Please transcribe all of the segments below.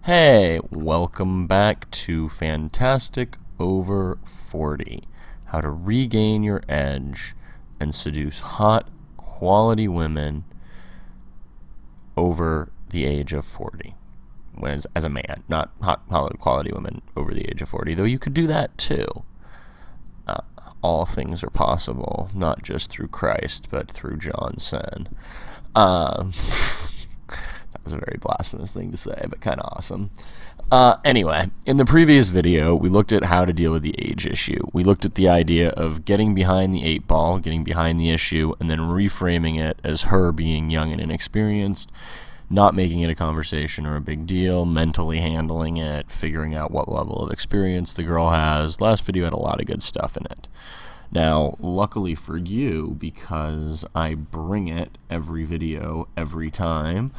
Hey, welcome back to Fantastic Over 40. How to regain your edge and seduce hot, quality women over the age of 40. As a man, not hot, quality women over the age of 40, though you could do that too. All things are possible, not just through Christ, but through John Sinn. That was a very blasphemous thing to say, but kind of awesome. Anyway, in the previous video, we looked at how to deal with the age issue. We looked at the idea of getting behind the 8-ball, getting behind the issue, and then reframing it as her being young and inexperienced, not making it a conversation or a big deal, mentally handling it, figuring out what level of experience the girl has. Last video had a lot of good stuff in it. Now, luckily for you, because I bring it every video, every time,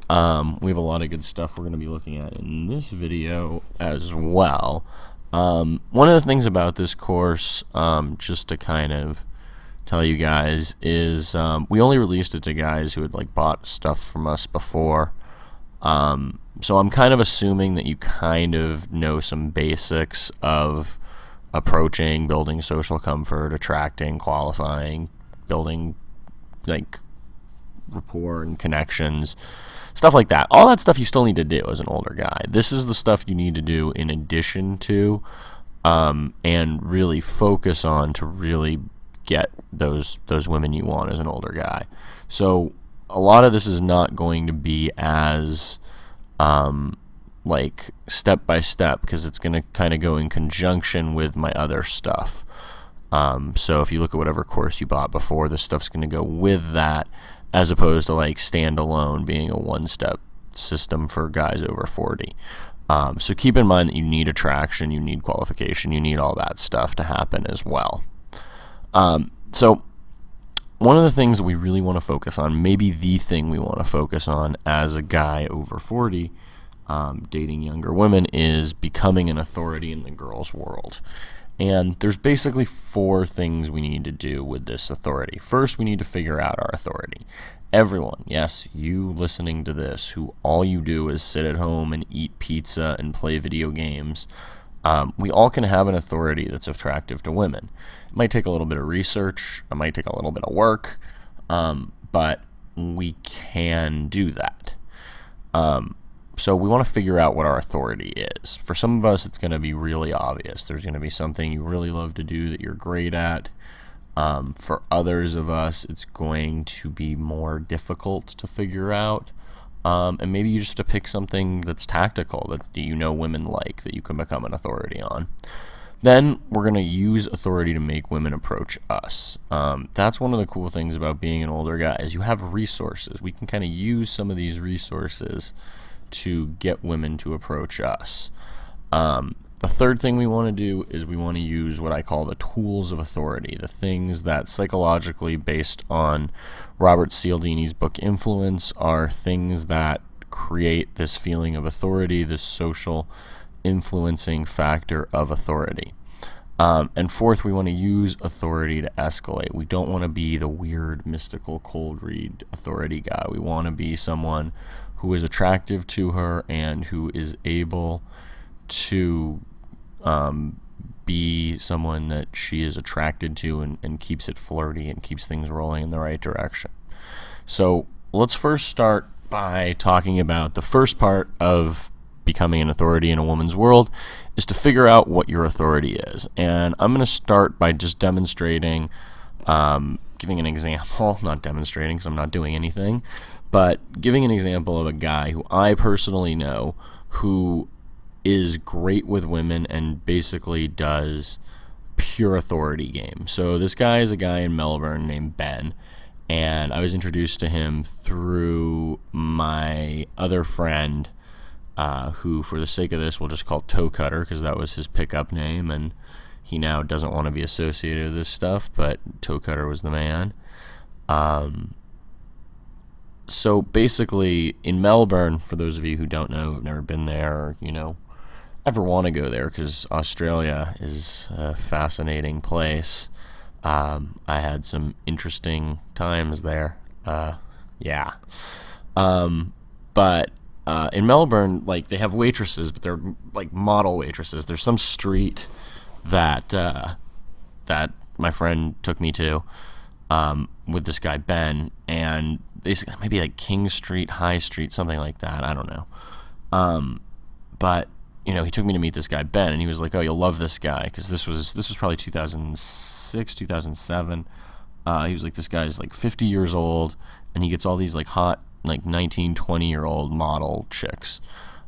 we have a lot of good stuff we're going to be looking at in this video as well. One of the things about this course, just to kind of tell you guys, is we only released it to guys who had bought stuff from us before. So I'm kind of assuming that you kind of know some basics of approaching, building social comfort, attracting, qualifying, building rapport and connections, stuff like that. All that stuff you still need to do as an older guy. This is the stuff you need to do in addition to, and really focus on to really get those women you want as an older guy. So a lot of this is not going to be as step by step, because it's going to kind of go in conjunction with my other stuff. So if you look at whatever course you bought before, this stuff's going to go with that, as opposed to stand alone being a one-step system for guys over 40. So keep in mind that you need attraction, you need qualification, you need all that stuff to happen as well. So one of the things that we really want to focus on, maybe the thing we want to focus on as a guy over 40, dating younger women, is becoming an authority in the girls' world. And there's basically 4 things we need to do with this authority. First, we need to figure out our authority. Everyone, yes, you listening to this, who all you do is sit at home and eat pizza and play video games, we all can have an authority that's attractive to women. It might take a little bit of research, it might take a little bit of work, but we can do that. So we want to figure out what our authority is. For some of us, it's going to be really obvious. There's going to be something you really love to do that you're great at. For others of us, it's going to be more difficult to figure out. And maybe you just have to pick something that's tactical, that you know women like, that you can become an authority on. Then we're going to use authority to make women approach us. That's one of the cool things about being an older guy, is you have resources. We can kind of use some of these resources to get women to approach us. The third thing we want to do is we want to use what I call the tools of authority, the things that psychologically, based on Robert Cialdini's book Influence, are things that create this feeling of authority, this social influencing factor of authority. And fourth, we want to use authority to escalate. We don't want to be the weird, mystical, cold read authority guy. We want to be someone who is attractive to her and who is able to be someone that she is attracted to, and keeps it flirty and keeps things rolling in the right direction. So let's first start by talking about the first part of becoming an authority in a woman's world, is to figure out what your authority is. And I'm going to start by just demonstrating, giving an example, not demonstrating because I'm not doing anything, but giving an example of a guy who I personally know who is great with women and basically does pure authority game. So this guy is a guy in Melbourne named Ben, and I was introduced to him through my other friend, who, for the sake of this, we'll just call Toe Cutter, because that was his pickup name, and he now doesn't want to be associated with this stuff, but Toe Cutter was the man. So basically, in Melbourne, for those of you who don't know, who've never been there, or ever want to go there, because Australia is a fascinating place. I had some interesting times there. Yeah. But in Melbourne, like, they have waitresses, but they're like model waitresses. There's some street that that my friend took me to with this guy Ben, and basically maybe like King Street, High Street, something like that. I don't know. But you know, he took me to meet this guy Ben, and he was like, "Oh, you'll love this guy," because this was probably 2006, 2007. He was like, "This guy's like 50 years old, and he gets all these like hot like 19, 20-year-old model chicks."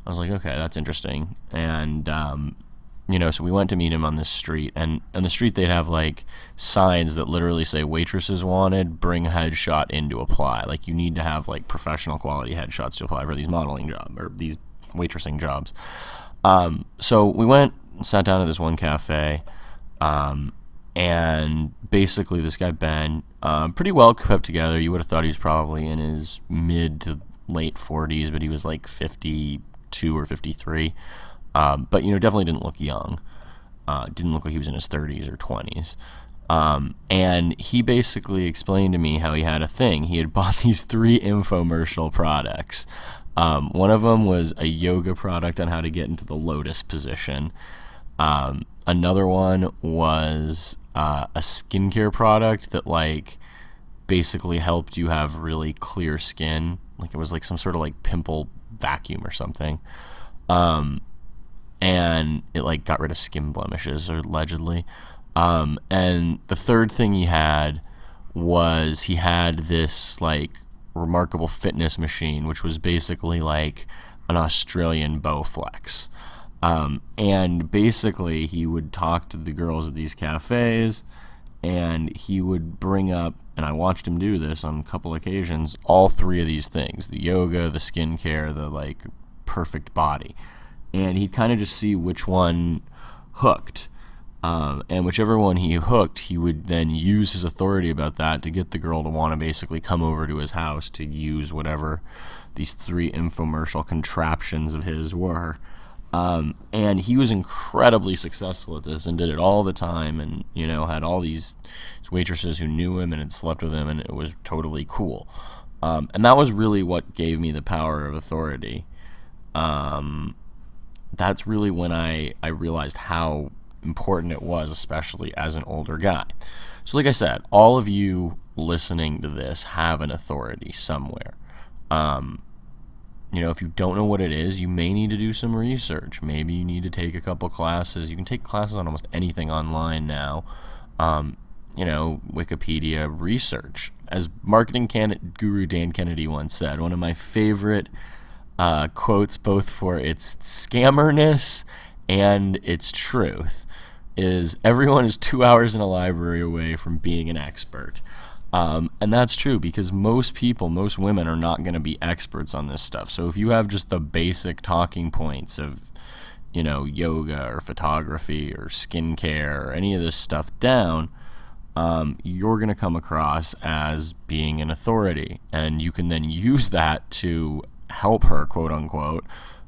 I was like, "Okay, that's interesting." And you know, so we went to meet him on this street, and on the street they'd have like signs that literally say "waitresses wanted, bring headshot in to apply." Like, you need to have like professional quality headshots to apply for these modeling jobs or these waitressing jobs. So we went and sat down at this one cafe, and basically this guy Ben, pretty well kept together. You would have thought he was probably in his mid to late 40s, but he was like 52 or 53. But you know, definitely didn't look young. Didn't look like he was in his 30s or 20s. And he basically explained to me how he had a thing. He had bought these 3 infomercial products. One of them was a yoga product on how to get into the lotus position. Another one was a skincare product that like basically helped you have really clear skin. Like, it was like some sort of like pimple vacuum or something. And it like got rid of skin blemishes, or allegedly. And the third thing he had was he had this like remarkable fitness machine, which was basically like an Australian Bowflex. And basically he would talk to the girls at these cafes, and he would bring up, and I watched him do this on a couple occasions, all 3 of these things: the yoga, the skincare, the like perfect body. And he'd kind of just see which one hooked. And whichever one he hooked, he would then use his authority about that to get the girl to want to basically come over to his house to use whatever these 3 infomercial contraptions of his were. And he was incredibly successful at this, and did it all the time, and you know, had all these waitresses who knew him and had slept with him, and it was totally cool. And that was really what gave me the power of authority. That's really when I realized how important it was, especially as an older guy. So like I said, all of you listening to this have an authority somewhere. You know, if you don't know what it is, you may need to do some research. Maybe you need to take a couple classes. You can take classes on almost anything online now. You know, Wikipedia, research. As marketing guru Dan Kennedy once said, one of my favorite quotes, both for its scammerness and its truth, is everyone is 2 hours in a library away from being an expert. And that's true, because most people, most women, are not going to be experts on this stuff. So if you have just the basic talking points of, you know, yoga or photography or skincare or any of this stuff down, you're going to come across as being an authority, and you can then use that to help her, quote unquote,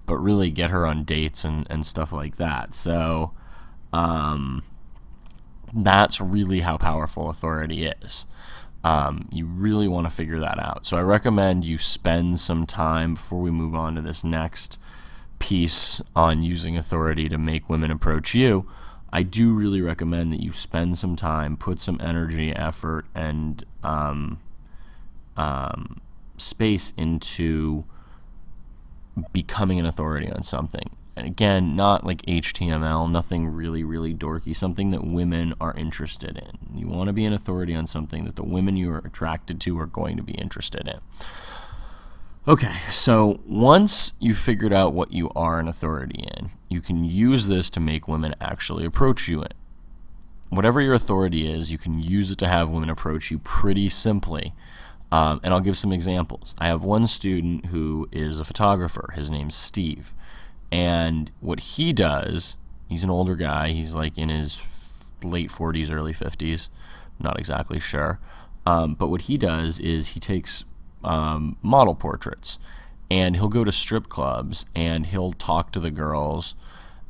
but really get her on dates and stuff like that. So that's really how powerful authority is. You really want to figure that out. So I recommend you spend some time, before we move on to this next piece on using authority to make women approach you, I do really recommend that you spend some time, put some energy, effort, and space into becoming an authority on something. And again, not like HTML, nothing really, really dorky, something that women are interested in. You want to be an authority on something that the women you are attracted to are going to be interested in. Okay, so once you've figured out what you are an authority in, you can use this to make women actually approach you in. Whatever your authority is, you can use it to have women approach you pretty simply. And I'll give some examples. I have one student who is a photographer. His name's Steve. And what he does, he's an older guy. He's like in his late 40s, early 50s. Not exactly sure. But what he does is he takes model portraits, and he'll go to strip clubs, and he'll talk to the girls,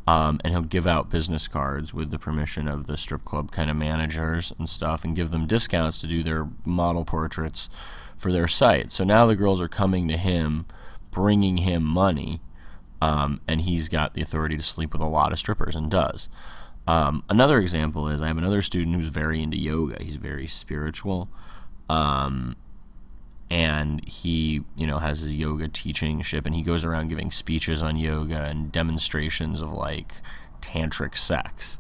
and he'll give out business cards with the permission of the strip club kind of managers and stuff, and give them discounts to do their model portraits for their site. So now the girls are coming to him bringing him money, and he's got the authority to sleep with a lot of strippers, and does. Another example is I have another student who's very into yoga. He's very spiritual, and he, has a yoga teaching ship, and he goes around giving speeches on yoga and demonstrations of like tantric sex.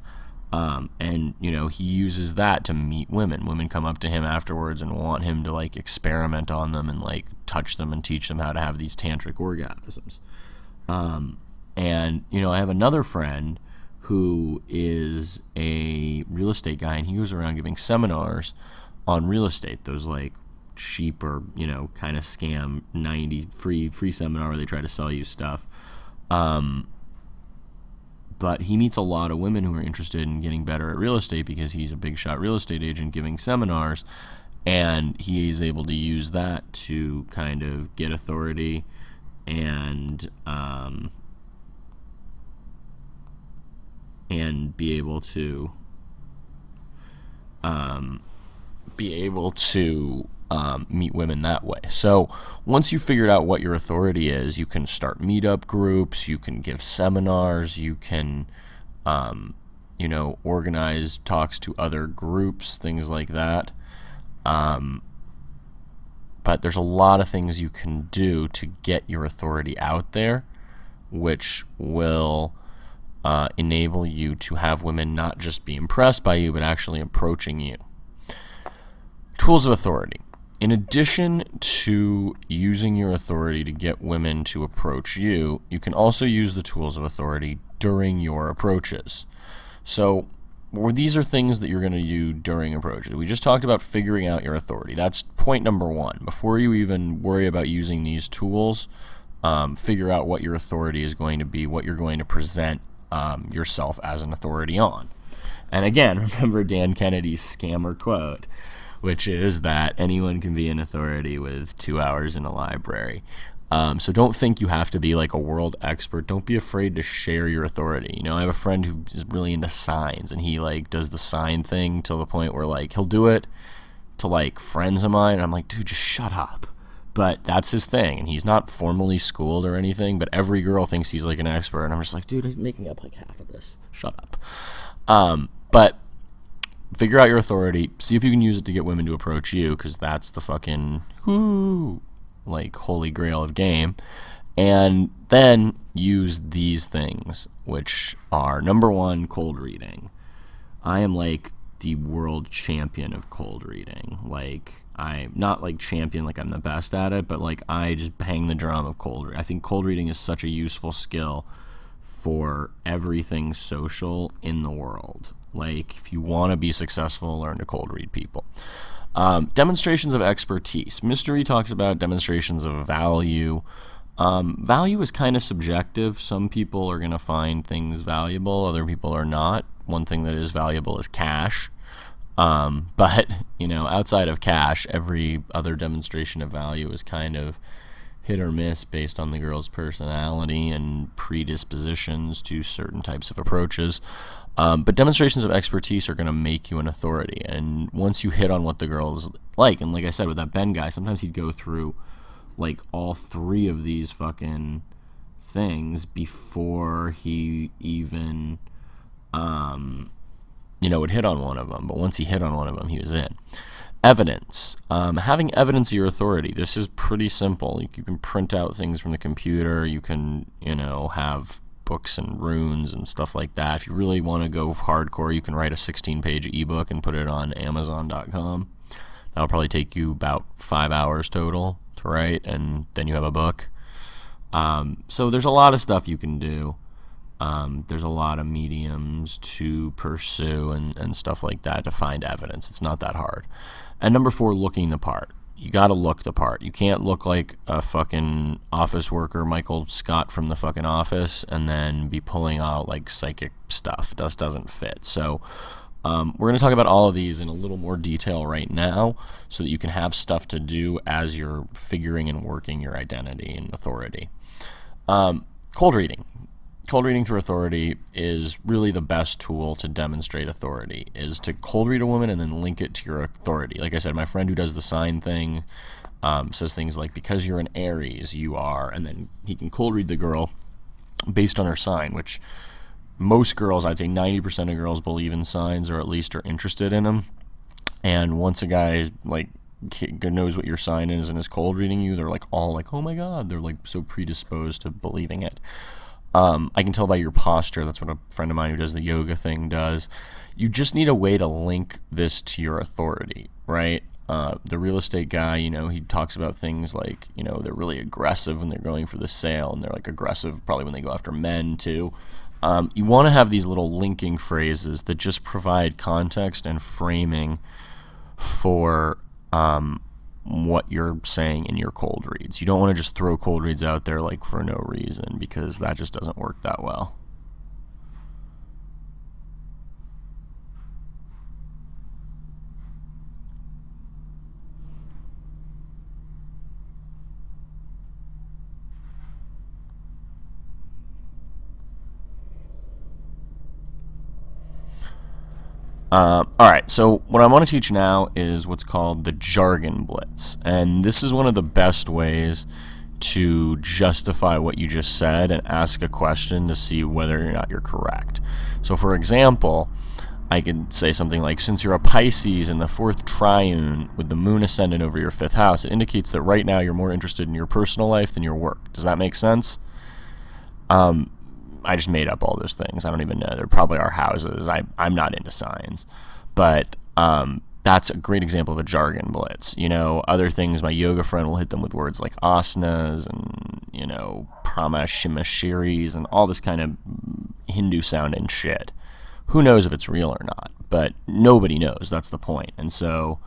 And he uses that to meet women. Women come up to him afterwards and want him to like experiment on them and like touch them and teach them how to have these tantric orgasms. And I have another friend who is a real estate guy, and he goes around giving seminars on real estate. Those like cheap or kind of scam 90 free seminar where they try to sell you stuff. But he meets a lot of women who are interested in getting better at real estate because he's a big shot real estate agent giving seminars, and he is able to use that to kind of get authority and be able to meet women that way. So once you've figured out what your authority is, you can start meetup groups, you can give seminars, you can organize talks to other groups, things like that. But there's a lot of things you can do to get your authority out there, which will enable you to have women not just be impressed by you, but actually approaching you. Tools of authority. In addition to using your authority to get women to approach you, you can also use the tools of authority during your approaches. So these are things that you're going to do during approaches. We just talked about figuring out your authority. That's point number one. Before you even worry about using these tools, figure out what your authority is going to be, what you're going to present yourself as an authority on. And again, remember Dan Kennedy's scammer quote, which is that anyone can be an authority with 2 hours in a library. So don't think you have to be like a world expert. Don't be afraid to share your authority. I have a friend who is really into signs, and he like does the sign thing to the point where like he'll do it to like friends of mine, and I'm like, dude, just shut up. But that's his thing, and he's not formally schooled or anything, but every girl thinks he's like an expert, and I'm just like, dude, I'm making up like half of this. Shut up. But figure out your authority, see if you can use it to get women to approach you, because that's the fucking like holy grail of game. And then use these things, which are number one, cold reading. I am like the world champion of cold reading. Like, I'm not like champion like I'm the best at it, but like I just bang the drum of cold reading. I think cold reading is such a useful skill for everything social in the world. Like, if you want to be successful, learn to cold read people. Demonstrations of expertise. Mystery talks about demonstrations of value. Value is kind of subjective. Some people are going to find things valuable, other people are not. One thing that is valuable is cash. But, outside of cash, every other demonstration of value is kind of hit or miss based on the girl's personality and predispositions to certain types of approaches. But demonstrations of expertise are going to make you an authority. And once you hit on what the girl is like, and like I said with that Ben guy, sometimes he'd go through like all three of these fucking things before he even would hit on one of them. But once he hit on one of them, he was in. Evidence. Having evidence of your authority. This is pretty simple. You can print out things from the computer. You can, have books and runes and stuff like that. If you really want to go hardcore, you can write a 16-page ebook and put it on Amazon.com. That'll probably take you about 5 hours total to write, and then you have a book. So there's a lot of stuff you can do. There's a lot of mediums to pursue and stuff like that to find evidence. It's not that hard. And number 4, looking the part. You gotta look the part. You can't look like a fucking office worker, Michael Scott from the fucking Office, and then be pulling out like psychic stuff. It just doesn't fit. So we're going to talk about all of these in a little more detail right now, so that you can have stuff to do as you're figuring and working your identity and authority. Cold reading. Cold reading through authority is really the best tool to demonstrate authority, is to cold read a woman and then link it to your authority. Like I said, my friend who does the sign thing, says things like, because you're an Aries, you are, and then he can cold read the girl based on her sign, which most girls, I'd say 90% of girls, believe in signs, or at least are interested in them. And once a guy like knows what your sign is and is cold reading you, they're like all like, oh my god, they're like so predisposed to believing it. I can tell by your posture. That's what a friend of mine who does the yoga thing does. You just need a way to link this to your authority, right? The real estate guy, he talks about things like, they're really aggressive when they're going for the sale, and they're like aggressive probably when they go after men too. You want to have these little linking phrases that just provide context and framing for what you're saying in your cold reads. You don't want to just throw cold reads out there like for no reason, because that just doesn't work that well. Alright, so what I want to teach now is what's called the jargon blitz. And this is one of the best ways to justify what you just said and ask a question to see whether or not you're correct. So for example, I could say something like, since you're a Pisces in the 4th triune with the moon ascendant over your 5th house, it indicates that right now you're more interested in your personal life than your work. Does that make sense? I just made up all those things. I don't even know. There probably are houses. I'm not into signs. But that's a great example of a jargon blitz. Other things, my yoga friend will hit them with words like asanas and, pramashimashiris and all this kind of Hindu sounding shit. Who knows if it's real or not? But nobody knows. That's the point. And so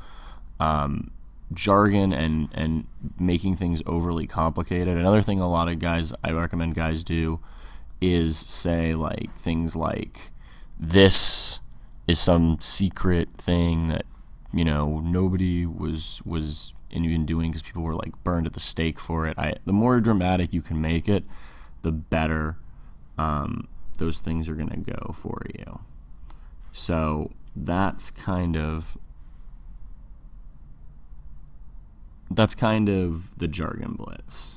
jargon and making things overly complicated. Another thing a lot of guys, I recommend guys do, is say like things like, this is some secret thing that nobody was even doing because people were like burned at the stake for it. The more dramatic you can make it, the better those things are gonna go for you. So that's kind of the jargon blitz.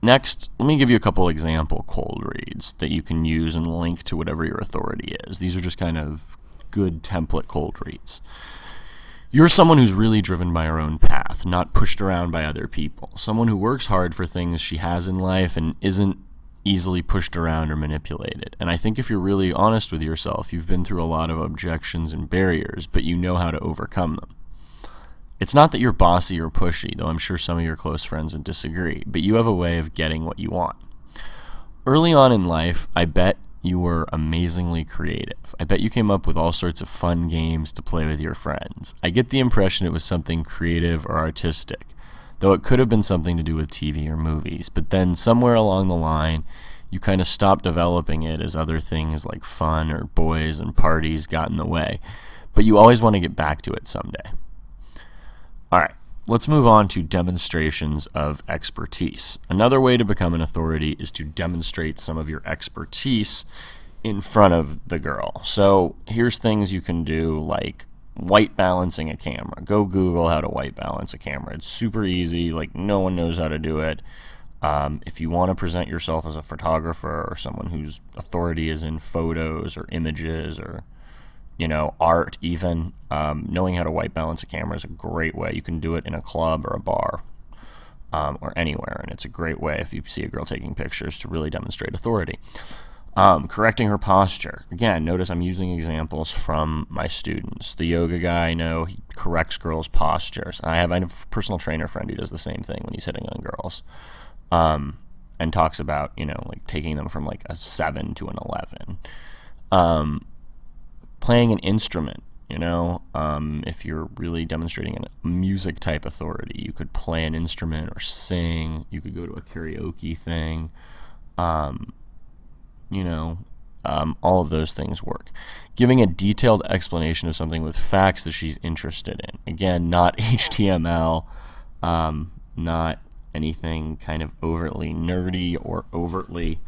Next, let me give you a couple example cold reads that you can use and link to whatever your authority is. These are just kind of good template cold reads. You're someone who's really driven by her own path, not pushed around by other people. Someone who works hard for things she has in life and isn't easily pushed around or manipulated. And I think if you're really honest with yourself, you've been through a lot of objections and barriers, but you know how to overcome them. It's not that you're bossy or pushy, though I'm sure some of your close friends would disagree, but you have a way of getting what you want. Early on in life, I bet you were amazingly creative. I bet you came up with all sorts of fun games to play with your friends. I get the impression it was something creative or artistic, though it could have been something to do with TV or movies, but then somewhere along the line, you kind of stopped developing it as other things like fun or boys and parties got in the way, but you always want to get back to it someday. Alright, let's move on to demonstrations of expertise. Another way to become an authority is to demonstrate some of your expertise in front of the girl. So here's things you can do, like white balancing a camera. Go Google how to white balance a camera. It's super easy, like no one knows how to do it. If you want to present yourself as a photographer or someone whose authority is in photos or images or art even, knowing how to white balance a camera is a great way. You can do it in a club or a bar or anywhere, and it's a great way if you see a girl taking pictures to really demonstrate authority. Correcting her posture. Again, notice I'm using examples from my students. The yoga guy, I know, he corrects girls' postures. I have a personal trainer friend who does the same thing when he's hitting on girls, and talks about, like taking them from like a 7 to an 11. Playing an instrument, if you're really demonstrating a music type authority, you could play an instrument or sing. You could go to a karaoke thing. All of those things work. Giving a detailed explanation of something with facts that she's interested in. Again, not HTML, not anything kind of overtly nerdy or overtly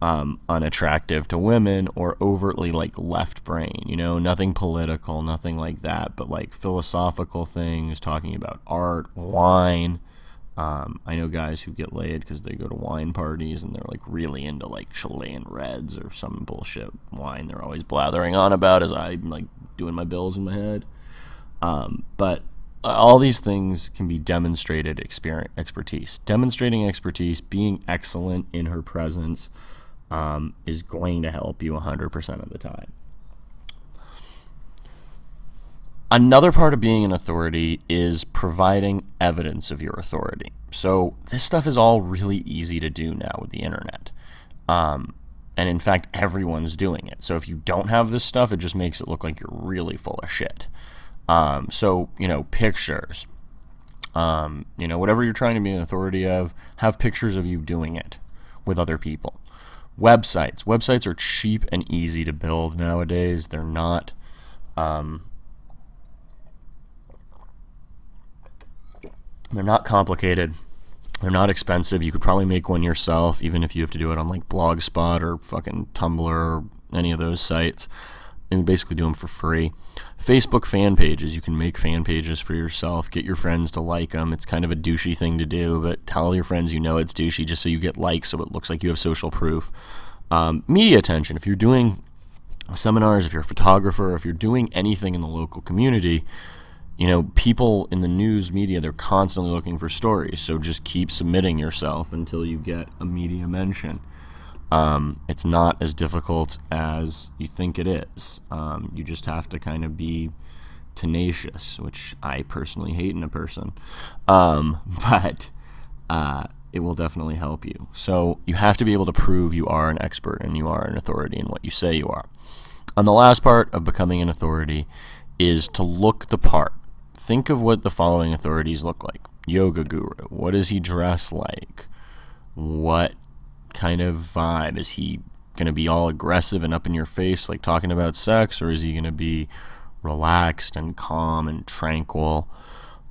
unattractive to women or overtly like left brain, you know, nothing political, nothing like that, but like philosophical things, talking about art, wine. I know guys who get laid because they go to wine parties and they're like really into like Chilean Reds or some bullshit wine they're always blathering on about as I'm like doing my bills in my head. But all these things can be demonstrated expertise. Demonstrating expertise, being excellent in her presence, is going to help you 100% of the time. Another part of being an authority is providing evidence of your authority. So this stuff is all really easy to do now with the internet. And in fact, everyone's doing it. So if you don't have this stuff, it just makes it look like you're really full of shit. So, you know, pictures. You know, whatever you're trying to be an authority of, have pictures of you doing it with other people. Websites. Websites are cheap and easy to build nowadays. They're not... they're not complicated. They're not expensive. You could probably make one yourself, even if you have to do it on like Blogspot or fucking Tumblr or any of those sites. And basically do them for free. Facebook fan pages. You can make fan pages for yourself. Get your friends to like them. It's kind of a douchey thing to do, but tell your friends you know it's douchey just so you get likes so it looks like you have social proof. Media attention. If you're doing seminars, if you're a photographer, if you're doing anything in the local community, you know, people in the news media, they're constantly looking for stories, so just keep submitting yourself until you get a media mention. It's not as difficult as you think it is. You just have to kind of be tenacious, which I personally hate in a person. But it will definitely help you. So you have to be able to prove you are an expert and you are an authority in what you say you are. And the last part of becoming an authority is to look the part. Think of what the following authorities look like. Yoga guru. What does he dress like? What kind of vibe? Is he going to be all aggressive and up in your face like talking about sex, or is he going to be relaxed and calm and tranquil,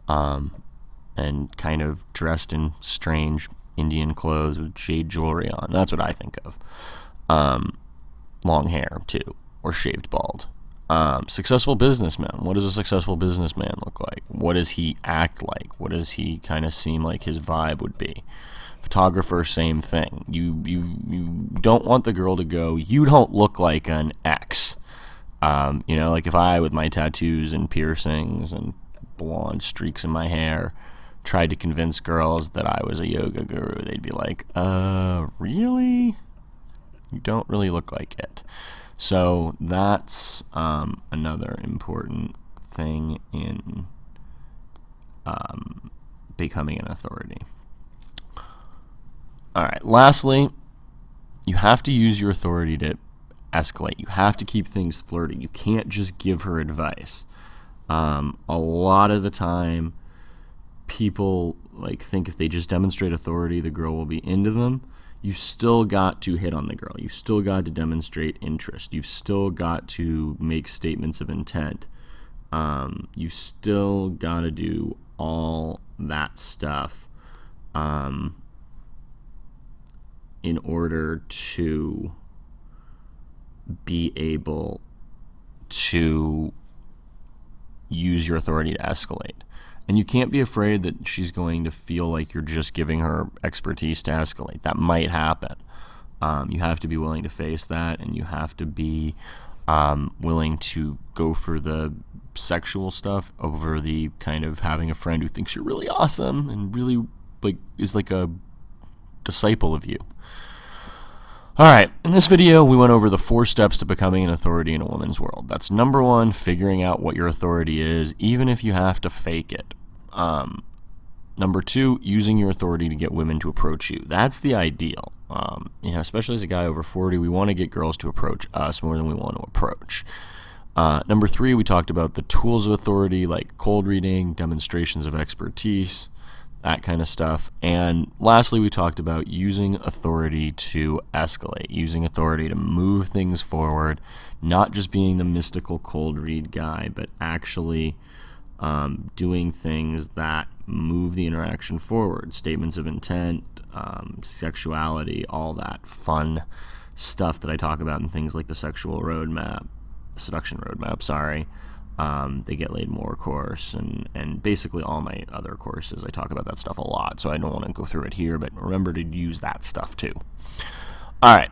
and kind of dressed in strange Indian clothes with jade jewelry on? That's what I think of. Long hair too, or shaved bald. Successful businessman. What does a successful businessman look like? What does he act like? What does he kind of seem like his vibe would be? Photographer, same thing. You don't want the girl to go, you don't look like an X. You know, like if I, with my tattoos and piercings and blonde streaks in my hair, tried to convince girls that I was a yoga guru, they'd be like, really? You don't really look like it. So that's another important thing in becoming an authority. Alright, lastly, you have to use your authority to escalate. You have to keep things flirty. You can't just give her advice. A lot of the time, people like think if they just demonstrate authority, the girl will be into them. You still got to hit on the girl. You still got to demonstrate interest. You've still got to make statements of intent. You still got to do all that stuff in order to be able to use your authority to escalate. And you can't be afraid that she's going to feel like you're just giving her expertise to escalate. That might happen. You have to be willing to face that, and you have to be willing to go for the sexual stuff over the kind of having a friend who thinks you're really awesome and really like is like a disciple of you. Alright, in this video we went over the 4 steps to becoming an authority in a woman's world. That's number 1, figuring out what your authority is, even if you have to fake it. Number 2, using your authority to get women to approach you. That's the ideal. You know, especially as a guy over 40, we want to get girls to approach us more than we want to approach. Number 3, we talked about the tools of authority like cold reading, demonstrations of expertise, that kind of stuff. And lastly, we talked about using authority to escalate, using authority to move things forward, not just being the mystical cold read guy, but actually doing things that move the interaction forward. Statements of intent, sexuality, all that fun stuff that I talk about in things like the seduction roadmap, sorry, the Get Laid More course, and basically all my other courses, I talk about that stuff a lot, so I don't want to go through it here, but remember to use that stuff too. Alright,